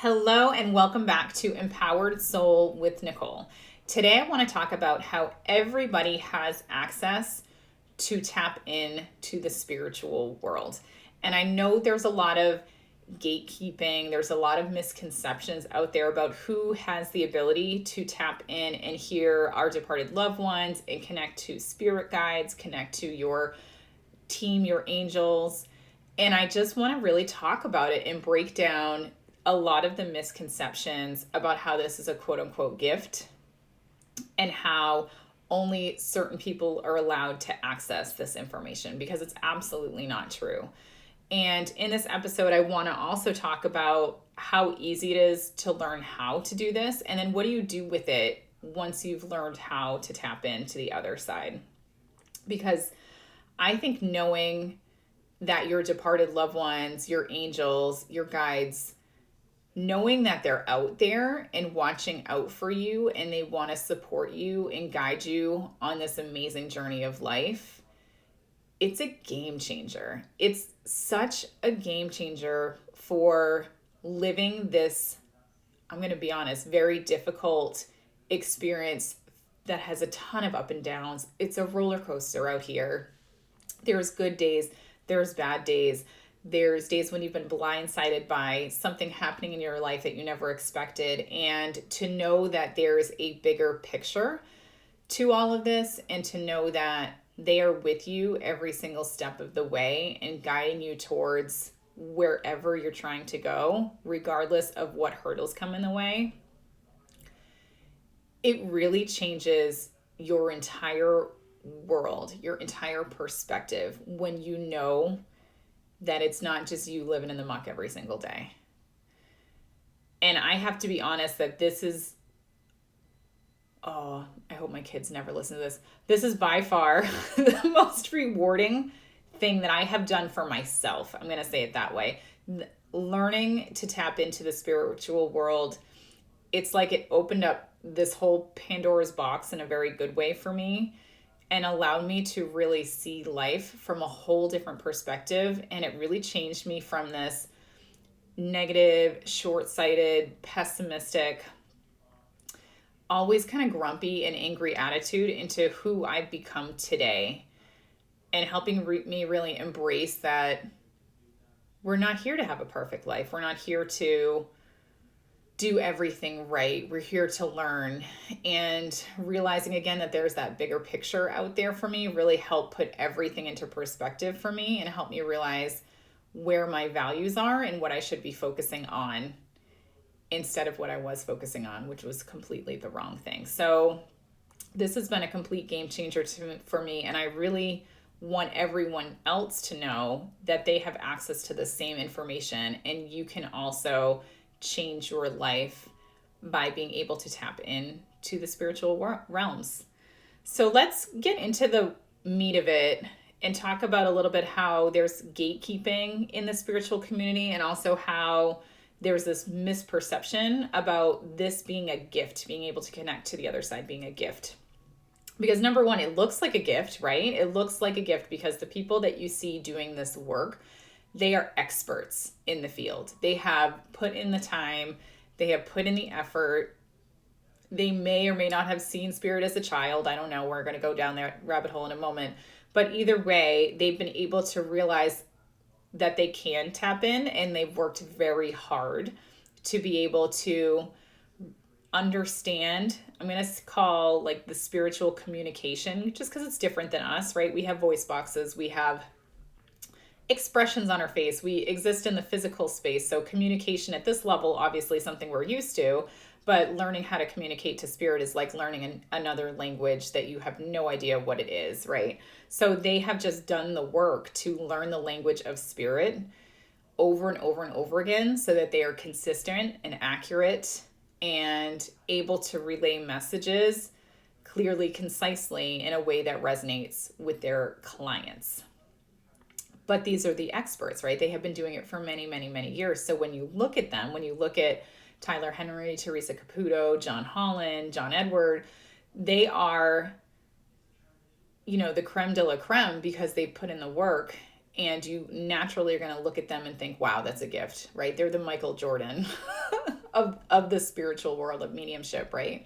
Hello and welcome back to Empowered Soul with Nicole. Today I want to talk about how everybody has access to tap into the spiritual world. And I know there's a lot of gatekeeping, there's a lot of misconceptions out there about who has the ability to tap in and hear our departed loved ones and connect to spirit guides, connect to your team, your angels. And I just want to really talk about it and break down a lot of the misconceptions about how this is a quote unquote gift and how only certain people are allowed to access this information, because it's absolutely not true. And in this episode, I want to also talk about how easy it is to learn how to do this. And then what do you do with it once you've learned how to tap into the other side? Because I think knowing that your departed loved ones, your angels, your guides, knowing that they're out there and watching out for you and they want to support you and guide you on this amazing journey of life, it's a game changer. It's such a game changer for living this, I'm going to be honest, very difficult experience that has a ton of up and downs. It's a roller coaster out here. There's good days, there's bad days. There's days when you've been blindsided by something happening in your life that you never expected. And to know that there's a bigger picture to all of this, and to know that they are with you every single step of the way and guiding you towards wherever you're trying to go, regardless of what hurdles come in the way, it really changes your entire world, your entire perspective, when you know that it's not just you living in the muck every single day. And I have to be honest that this is, I hope my kids never listen to this. This is by far the most rewarding thing that I have done for myself. I'm going to say it that way. Learning to tap into the spiritual world, it's like it opened up this whole Pandora's box in a very good way for me, and allowed me to really see life from a whole different perspective. And it really changed me from this negative, short-sighted, pessimistic, always kind of grumpy and angry attitude into who I've become today, and helping me really embrace that we're not here to have a perfect life. We're not here to do everything right. We're here to learn. And realizing again that there's that bigger picture out there for me really helped put everything into perspective for me, and help me realize where my values are and what I should be focusing on instead of what I was focusing on, which was completely the wrong thing. So this has been a complete game changer for me. And I really want everyone else to know that they have access to the same information, and you can also change your life by being able to tap in to the spiritual realms. So let's get into the meat of it and talk about a little bit how there's gatekeeping in the spiritual community, and also how there's this misperception about this being a gift, being able to connect to the other side being a gift. Because number one, it looks like a gift, right? It looks like a gift because the people that you see doing this work, they are experts in the field. They have put in the time, they have put in the effort. They may or may not have seen spirit as a child. I don't know. We're going to go down that rabbit hole in a moment. But either way, they've been able to realize that they can tap in, and they've worked very hard to be able to understand, I'm going to call like the spiritual communication, just because it's different than us, right? We have voice boxes, we have expressions on our face, we exist in the physical space. So communication at this level, obviously something we're used to, but learning how to communicate to spirit is like learning another language that you have no idea what it is, right? So they have just done the work to learn the language of spirit over and over and over again, so that they are consistent and accurate and able to relay messages clearly, concisely, in a way that resonates with their clients. But these are the experts, right? They have been doing it for many, many, many years. So when you look at them, when you look at Tyler Henry, Teresa Caputo, John Holland, John Edward, they are, the creme de la creme, because they put in the work, and you naturally are going to look at them and think, wow, that's a gift, right? They're the Michael Jordan of the spiritual world of mediumship, right?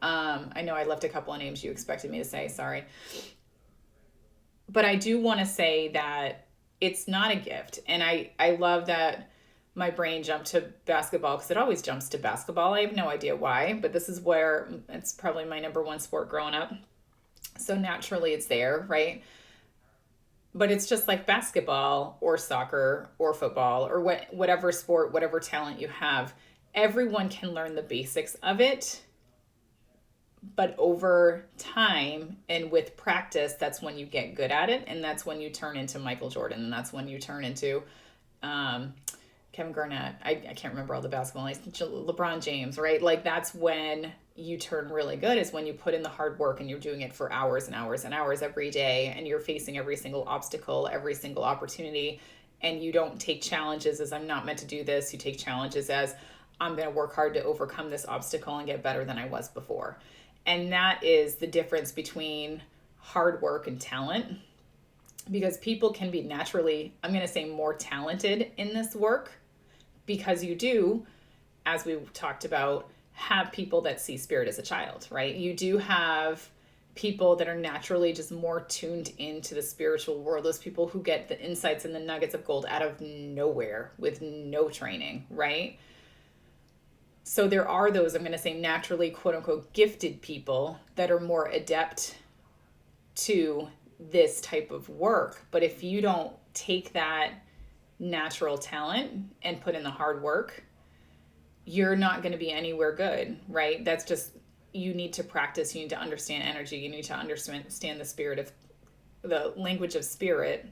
I know I left a couple of names you expected me to say, sorry. But I do want to say that it's not a gift. And I love that my brain jumped to basketball, because it always jumps to basketball. I have no idea why, but this is where it's probably my number one sport growing up. So naturally it's there, right? But it's just like basketball or soccer or football or whatever sport, whatever talent you have. Everyone can learn the basics of it. But over time and with practice, that's when you get good at it. And that's when you turn into Michael Jordan. And that's when you turn into Kevin Garnett. I can't remember all the basketball names. LeBron James, right? Like that's when you turn really good, is when you put in the hard work and you're doing it for hours and hours and hours every day. And you're facing every single obstacle, every single opportunity. And you don't take challenges as I'm not meant to do this. You take challenges as I'm going to work hard to overcome this obstacle and get better than I was before. And that is the difference between hard work and talent, because people can be naturally, I'm going to say, more talented in this work, because you do, as we talked about, have people that see spirit as a child, right? You do have people that are naturally just more tuned into the spiritual world, those people who get the insights and the nuggets of gold out of nowhere with no training, right? So there are those, I'm going to say, naturally, quote unquote, gifted people that are more adept to this type of work. But if you don't take that natural talent and put in the hard work, you're not going to be anywhere good, right? That's just, you need to practice. You need to understand energy. You need to understand the spirit of the language of spirit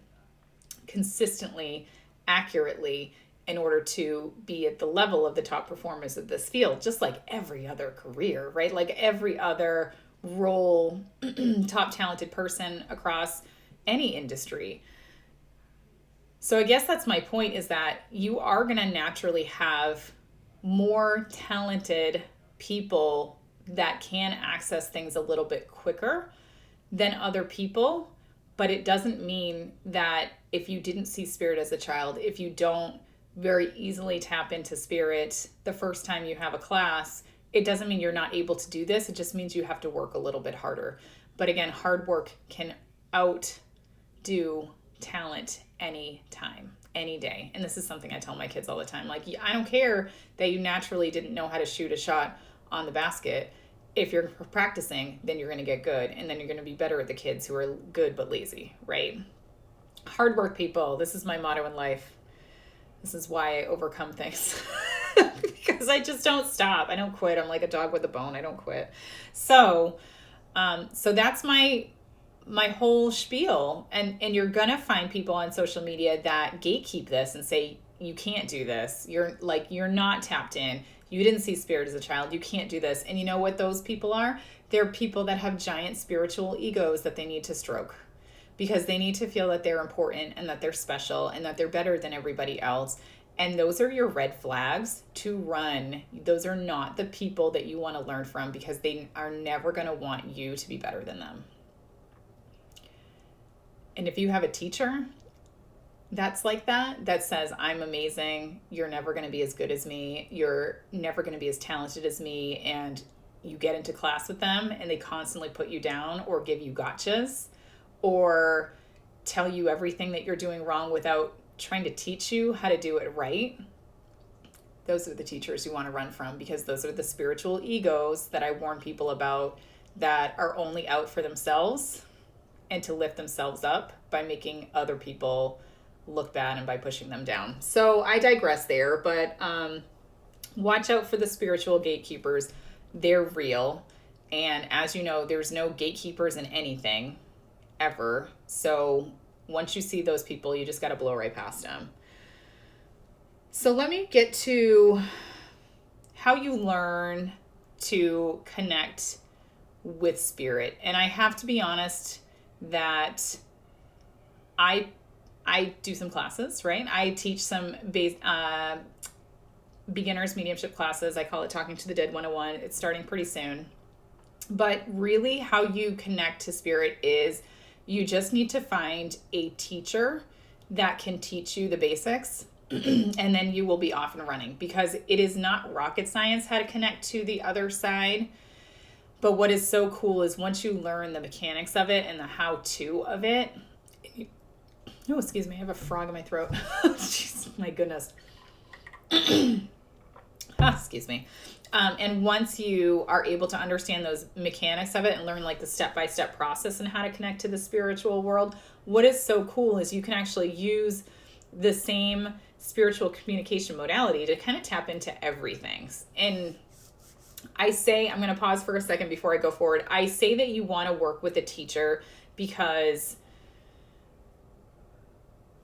consistently, accurately, in order to be at the level of the top performers of this field, just like every other career, right? Like every other role, top talented person across any industry. So I guess that's my point, is that you are going to naturally have more talented people that can access things a little bit quicker than other people. But it doesn't mean that if you didn't see spirit as a child, if you don't very easily tap into spirit the first time you have a class, it doesn't mean you're not able to do this. It just means you have to work a little bit harder. But again, hard work can outdo talent any time, any day. And this is something I tell my kids all the time. Like, I don't care that you naturally didn't know how to shoot a shot on the basket. If you're practicing, then you're going to get good. And then you're going to be better at the kids who are good but lazy, right? Hard work, people. This is my motto in life. This is why I overcome things. Because I just don't stop. I don't quit. I'm like a dog with a bone. I don't quit. So that's my whole spiel. And you're going to find people on social media that gatekeep this and say, you can't do this. You're not tapped in. You didn't see spirit as a child. You can't do this. And you know what those people are? They're people that have giant spiritual egos that they need to stroke, because they need to feel that they're important and that they're special and that they're better than everybody else. And those are your red flags to run. Those are not the people that you want to learn from, because they are never going to want you to be better than them. And if you have a teacher that's like that says, I'm amazing, you're never going to be as good as me, you're never going to be as talented as me, and you get into class with them and they constantly put you down or give you gotchas, or tell you everything that you're doing wrong without trying to teach you how to do it right, those are the teachers you want to run from, because those are the spiritual egos that I warn people about, that are only out for themselves and to lift themselves up by making other people look bad and by pushing them down. So I digress there, but watch out for the spiritual gatekeepers. They're real. And as you know, there's no gatekeepers in anything ever. So once you see those people, you just got to blow right past them. So let me get to how you learn to connect with spirit. And I have to be honest that I do some classes, right? I teach some beginners mediumship classes. I call it Talking to the Dead 101. It's starting pretty soon. But really how you connect to spirit is you just need to find a teacher that can teach you the basics And then you will be off and running, because it is not rocket science how to connect to the other side. But what is so cool is once you learn the mechanics of it and the how-to of it. Oh, excuse me, I have a frog in my throat. Jeez, my goodness. Excuse me. And once you are able to understand those mechanics of it and learn like the step-by-step process and how to connect to the spiritual world, what is so cool is you can actually use the same spiritual communication modality to kind of tap into everything. And I say, I'm going to pause for a second before I go forward. I say that you want to work with a teacher because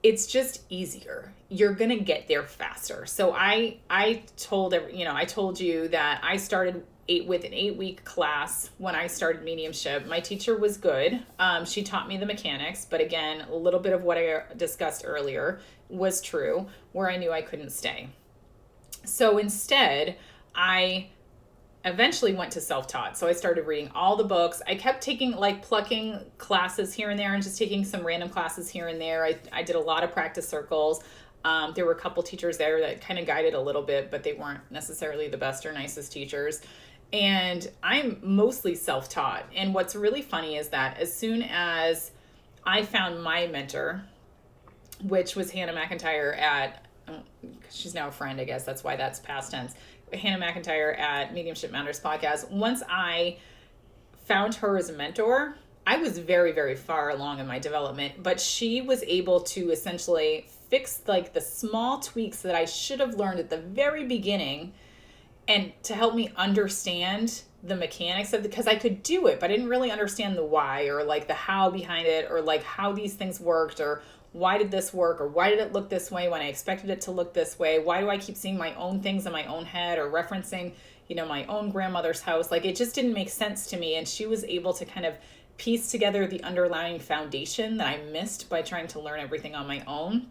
it's just easier. You're going to get there faster. So I told you that I started with an 8-week class when I started mediumship. My teacher was good. She taught me the mechanics, but again, a little bit of what I discussed earlier was true, where I knew I couldn't stay. So instead, I eventually went to self-taught. So I started reading all the books. I kept taking, like, plucking classes here and there and just taking some random classes here and there. I did a lot of practice circles. There were a couple teachers there that kind of guided a little bit, but they weren't necessarily the best or nicest teachers. And I'm mostly self-taught. And what's really funny is that as soon as I found my mentor, which was Hannah McIntyre she's now a friend, I guess. That's why that's past tense. Hannah McIntyre at Mediumship Matters podcast. Once I found her as a mentor, I was very, very far along in my development, but she was able to essentially fix like the small tweaks that I should have learned at the very beginning, and to help me understand the mechanics of it, because I could do it, but I didn't really understand the why or like the how behind it, or like how these things worked, or why did this work, or why did it look this way when I expected it to look this way? Why do I keep seeing my own things in my own head, or referencing, my own grandmother's house? Like, it just didn't make sense to me. And she was able to kind of piece together the underlying foundation that I missed by trying to learn everything on my own.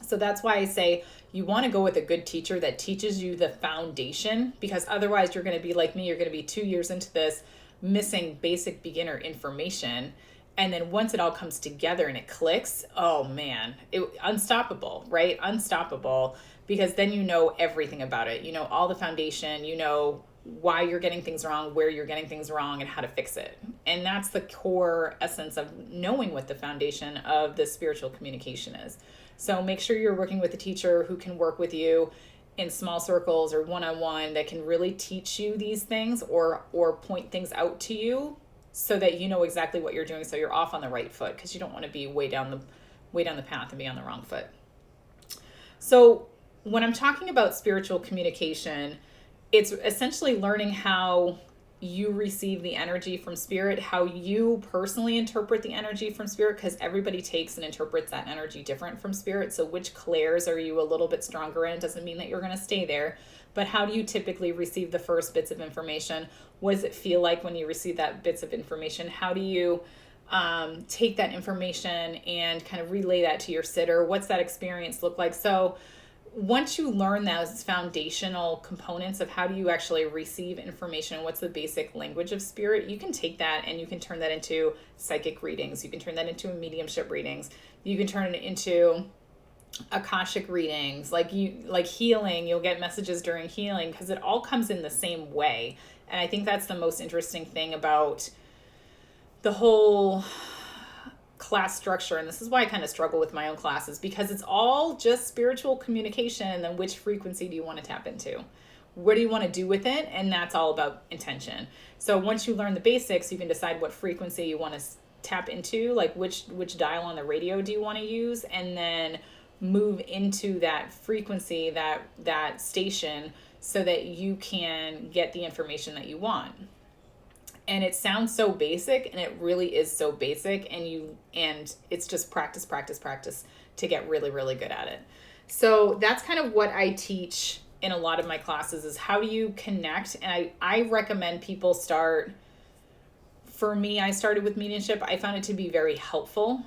So that's why I say you want to go with a good teacher that teaches you the foundation, because otherwise you're going to be like me. You're going to be 2 years into this, missing basic beginner information. And then once it all comes together and it clicks, oh man, unstoppable, right? Unstoppable, because then you know everything about it. You know all the foundation, you know why you're getting things wrong, where you're getting things wrong, and how to fix it. And that's the core essence of knowing what the foundation of the spiritual communication is. So make sure you're working with a teacher who can work with you in small circles or one-on-one, that can really teach you these things or point things out to you, so that you know exactly what you're doing, so you're off on the right foot, because you don't want to be way down the path and be on the wrong foot. So when I'm talking about spiritual communication, it's essentially learning how you receive the energy from spirit, how you personally interpret the energy from spirit, because everybody takes and interprets that energy different from spirit. So which clairs are you a little bit stronger in? It doesn't mean that you're going to stay there, but how do you typically receive the first bits of information? What does it feel like when you receive that bits of information? How do you take that information and kind of relay that to your sitter? What's that experience look like? So once you learn those foundational components of how do you actually receive information, what's the basic language of spirit, you can take that and you can turn that into psychic readings. You can turn that into mediumship readings. You can turn it into Akashic readings, like healing. You'll get messages during healing, because it all comes in the same way. And I think that's the most interesting thing about the whole class structure. And this is why I kind of struggle with my own classes, because it's all just spiritual communication. And then which frequency do you want to tap into? What do you want to do with it? And that's all about intention. So once you learn the basics, you can decide what frequency you want to tap into, like which dial on the radio do you want to use, and then move into that frequency, that station, so that you can get the information that you want. And it sounds so basic, and it really is so basic, and it's just practice to get really, really good at it. So that's kind of what I teach in a lot of my classes, is how do you connect. And I recommend people start. For me, I started with mediumship. I found it to be very helpful,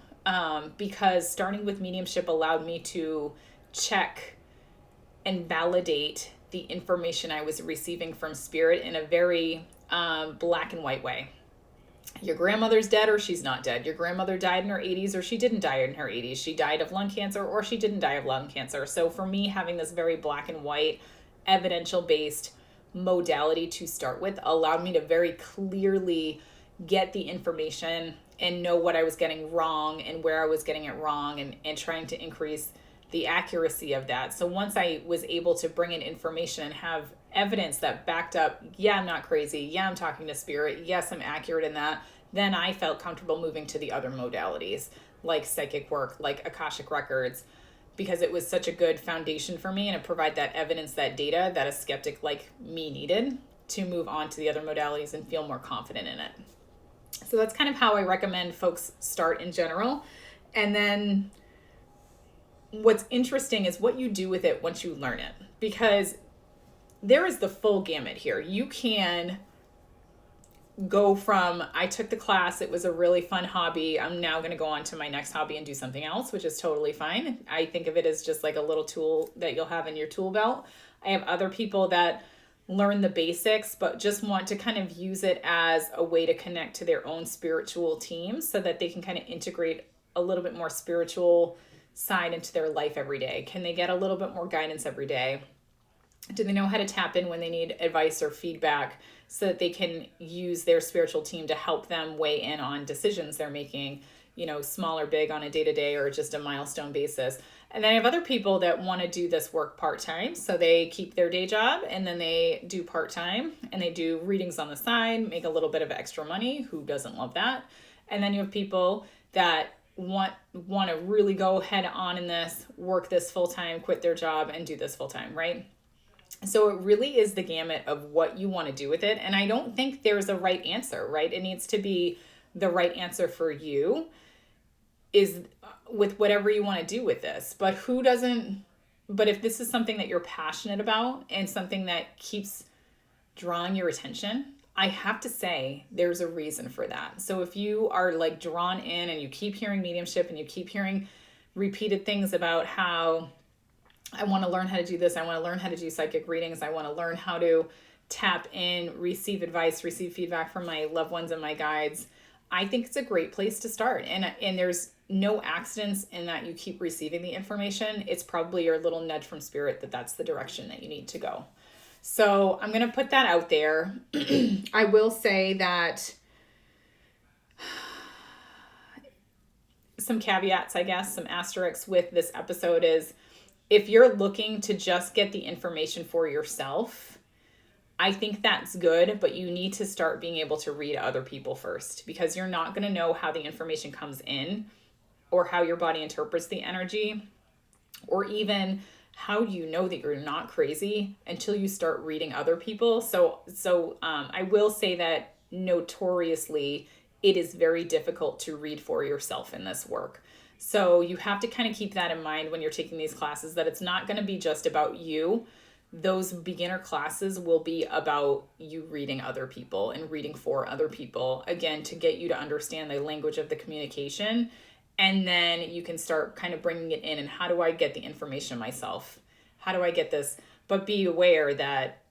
because starting with mediumship allowed me to check and validate the information I was receiving from spirit in a very black and white way. your grandmother's dead or she's not dead. Your grandmother died in her 80s or she didn't die in her 80s. She died of lung cancer or she didn't die of lung cancer. So for me, having this very black and white, evidential based modality to start with allowed me to very clearly get the information and know what I was getting wrong and where I was getting it wrong, and trying to increase the accuracy of that. So once I was able to bring in information and have evidence that backed up, yeah, I'm not crazy, yeah, I'm talking to spirit, yes, I'm accurate in that, then I felt comfortable moving to the other modalities like psychic work, like Akashic records, because it was such a good foundation for me and it provided that evidence, that data that a skeptic like me needed to move on to the other modalities and feel more confident in it. So that's kind of how I recommend folks start in general. And then what's interesting is what you do with it once you learn it, because there is the full gamut here. You can go from, I took the class, it was a really fun hobby, I'm now going to go on to my next hobby and do something else, which is totally fine. I think of it as just like a little tool that you'll have in your tool belt. I have other people that learn the basics but just want to kind of use it as a way to connect to their own spiritual team so that they can kind of integrate a little bit more spiritual side into their life every day. Can they get a little bit more guidance every day? Do they know how to tap in when they need advice or feedback so that they can use their spiritual team to help them weigh in on decisions they're making, you know, small or big, on a day-to-day or just a milestone basis? And then I have other people that want to do this work part-time. So they keep their day job and then they do part-time and they do readings on the side, make a little bit of extra money. Who doesn't love that? And then you have people that want to really go head on in this, work this full-time, quit their job and do this full-time, right? So it really is the gamut of what you want to do with it. And I don't think there's a right answer, right? It needs to be the right answer for you is with whatever you want to do with this. But who doesn't, but if this is something that you're passionate about and something that keeps drawing your attention, I have to say there's a reason for that. So if you are like drawn in and you keep hearing mediumship and you keep hearing repeated things about how I want to learn how to do this, I want to learn how to do psychic readings, I want to learn how to tap in, receive advice, receive feedback from my loved ones and my guides, I think it's a great place to start. And there's no accidents in that you keep receiving the information. It's probably your little nudge from spirit that that's the direction that you need to go. So I'm going to put that out there. I will say that some caveats, I guess, some asterisks with this episode is if you're looking to just get the information for yourself, I think that's good, but you need to start being able to read other people first, because you're not going to know how the information comes in or how your body interprets the energy, or even how do you know that you're not crazy until you start reading other people. So I will say that notoriously it is very difficult to read for yourself in this work. So you have to kind of keep that in mind when you're taking these classes, that it's not going to be just about you. Those beginner classes will be about you reading other people and reading for other people, again, to get you to understand the language of the communication. And then you can start kind of bringing it in. And how do I get the information myself? How do I get this? But be aware that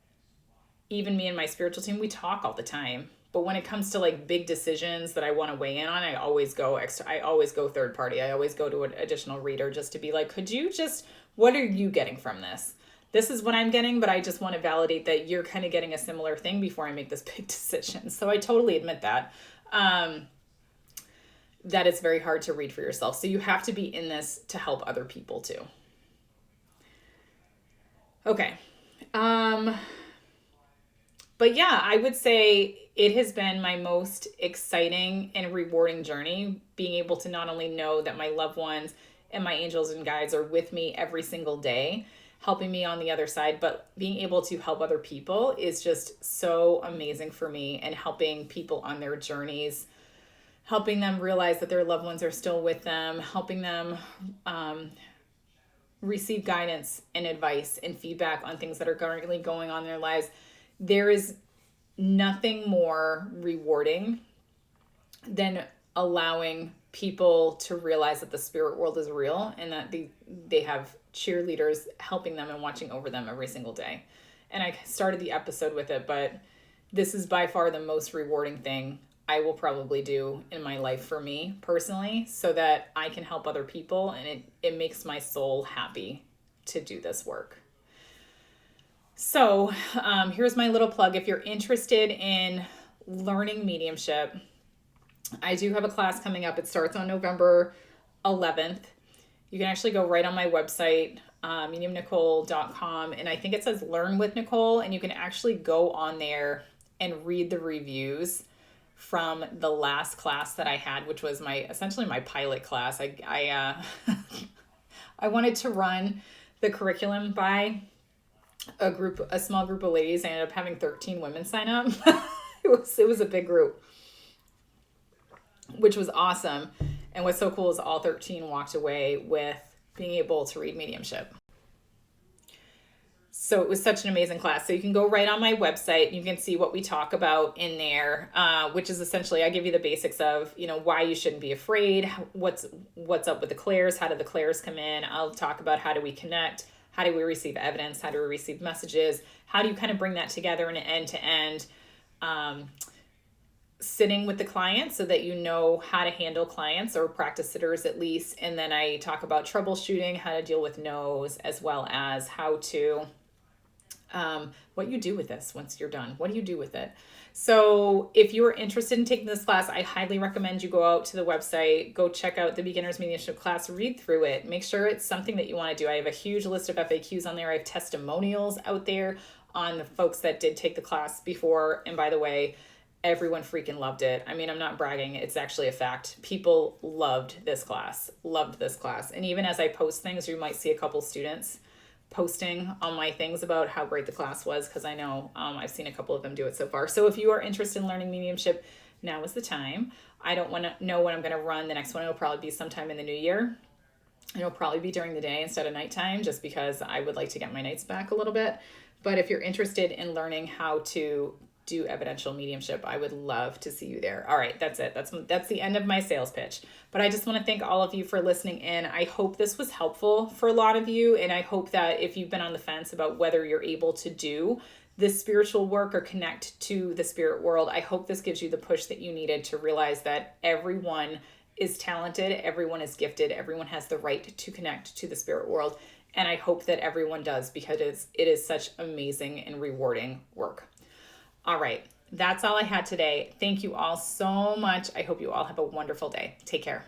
even me and my spiritual team, we talk all the time. But when it comes to like big decisions that I want to weigh in on, I always go third party. I always go to an additional reader just to be like, what are you getting from this? This is what I'm getting, but I just want to validate that you're kind of getting a similar thing before I make this big decision. So I totally admit that. That it's very hard to read for yourself. So you have to be in this to help other people too. Okay. But yeah, I would say it has been my most exciting and rewarding journey, being able to not only know that my loved ones and my angels and guides are with me every single day, helping me on the other side, but being able to help other people is just so amazing for me, and helping people on their journeys, helping them realize that their loved ones are still with them, helping them receive guidance and advice and feedback on things that are currently going on in their lives. There is nothing more rewarding than allowing people to realize that the spirit world is real and that they have cheerleaders helping them and watching over them every single day. And I started the episode with it, but this is by far the most rewarding thing I will probably do in my life for me personally, so that I can help other people, and it makes my soul happy to do this work. So here's my little plug. If you're interested in learning mediumship, I do have a class coming up. It starts on November 11th. You can actually go right on my website, mediumnicole.com, and I think it says Learn with Nicole, and you can actually go on there and read the reviews from the last class that I had, which was essentially my pilot class. I I wanted to run the curriculum by a small group of ladies. I ended up having 13 women sign up. It was a big group, which was awesome. And what's so cool is all 13 walked away with being able to read mediumship. So it was such an amazing class. So you can go right on my website. You can see what we talk about in there, which is essentially, I give you the basics of, why you shouldn't be afraid, what's up with the clairs, how do the clairs come in. I'll talk about how do we connect, how do we receive evidence, how do we receive messages, how do you kind of bring that together in an end-to-end sitting with the client so that you know how to handle clients or practice sitters at least. And then I talk about troubleshooting, how to deal with no's, as well as how to, what you do with this once you're done. What do you do with it? So if you're interested in taking this class, I highly recommend you go out to the website, go check out the Beginner's Mediumship Class, read through it, make sure it's something that you want to do. I have a huge list of FAQs on there. I have testimonials out there on the folks that did take the class before. And by the way, everyone freaking loved it. I mean, I'm not bragging. It's actually a fact. People loved this class. And even as I post things, you might see a couple students posting on my things about how great the class was, because I know I've seen a couple of them do it so far. So if you are interested in learning mediumship, now is the time. I don't want to know when I'm going to run. The next one will probably be sometime in the new year. It'll probably be during the day instead of nighttime, just because I would like to get my nights back a little bit. But if you're interested in learning how to do evidential mediumship, I would love to see you there. All right, that's it. That's the end of my sales pitch. But I just want to thank all of you for listening in. I hope this was helpful for a lot of you, and I hope that if you've been on the fence about whether you're able to do this spiritual work or connect to the spirit world, I hope this gives you the push that you needed to realize that everyone is talented, everyone is gifted, everyone has the right to connect to the spirit world. And I hope that everyone does, because it is such amazing and rewarding work. All right, that's all I had today. Thank you all so much. I hope you all have a wonderful day. Take care.